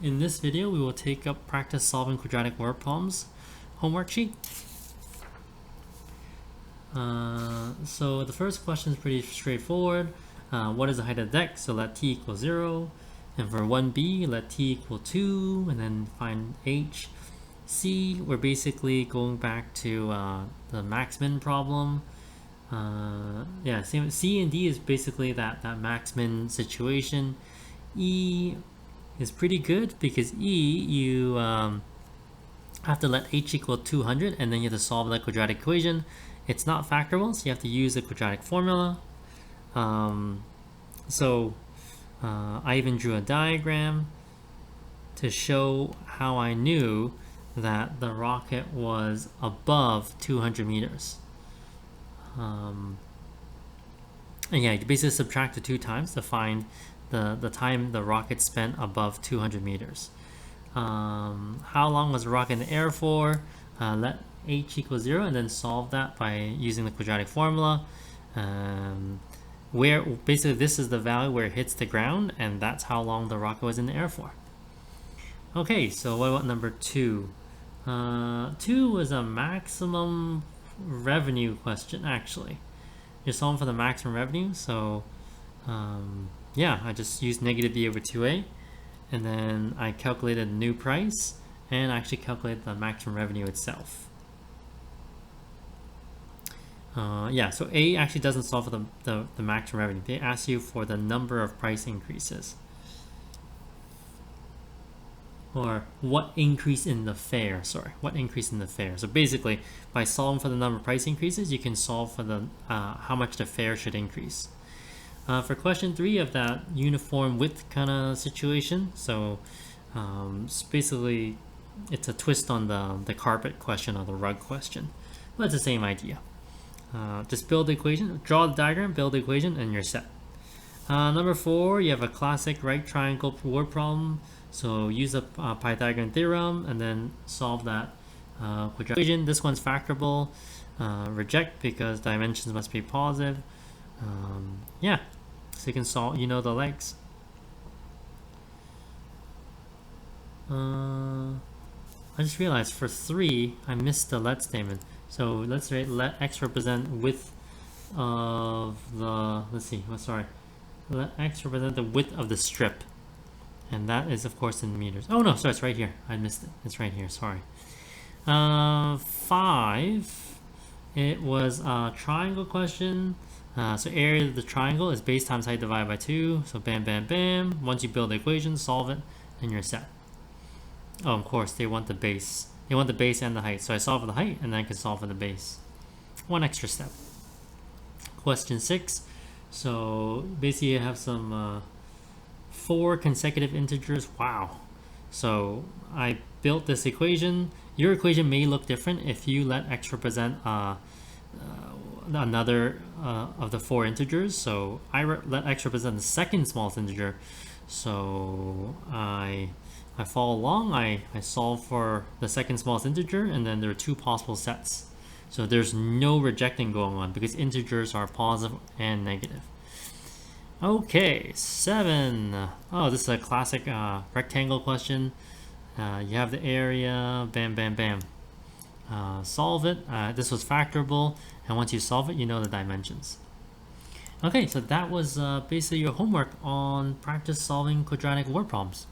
In this video, we will take up practice solving quadratic word problems homework sheet. So the first question is pretty straightforward. What is the height of the deck? So let t equal 0. And for 1b, let t equal 2, and then find h. C, we're basically going back to the max-min problem. Yeah, C and D is basically that max-min situation. E is pretty good because E, you have to let h equal 200 and then you have to solve that quadratic equation. It's not factorable, so you have to use the quadratic formula. I even drew a diagram to show how I knew that the rocket was above 200 meters. And yeah, you basically subtract the 2 times to find the time the rocket spent above 200 meters. How long was the rocket in the air for? Let h equal 0 and then solve that by using the quadratic formula. Where basically this is the value where it hits the ground, and that's how long the rocket was in the air for. Okay, so what about number 2? 2 was a maximum revenue question, actually. You're solving for the maximum revenue, so yeah, I just used negative b over 2a, and then I calculated the new price, and I actually calculated the maximum revenue itself. Yeah, so A actually doesn't solve for the maximum revenue. They ask you for the number of price increases. Or what increase in the fare, what increase in the fare. So basically, by solving for the number of price increases, you can solve for the how much the fare should increase. For question 3 of that uniform width kind of situation, so basically it's a twist on the carpet question or the rug question, but it's the same idea. Just build the equation, draw the diagram, build the equation, and you're set. Number 4, you have a classic right triangle word problem. So use the Pythagorean theorem and then solve that quadratic equation. This one's factorable. Reject because dimensions must be positive. Yeah, so you can solve, you know the legs. I just realized for 3, I missed the let statement. So let's write let x represent width of the, let x represent the width of the strip. And that is, of course, in meters. Oh, no, sorry, it's right here. I missed it. It's right here, sorry. 5, it was a triangle question. So area of the triangle is base times height divided by 2. So bam, bam, bam. Once you build the equation, solve it, and you're set. Oh, of course, they want the base. They want the base and the height. So I solve for the height, and then I can solve for the base. One extra step. Question 6. So basically you have some 4 consecutive integers. Wow. So I built this equation. Your equation may look different if you let x represent another of the 4 integers. So I let x represent the second smallest integer. So I follow along. I solve for the second smallest integer, and then there are 2 possible sets. So there's no rejecting going on because integers are positive and negative. Okay, 7. Oh, this is a classic rectangle question. You have the area, bam, bam, bam. Solve it. This was factorable, and once you solve it, you know the dimensions. Okay, so that was basically your homework on practice solving quadratic word problems.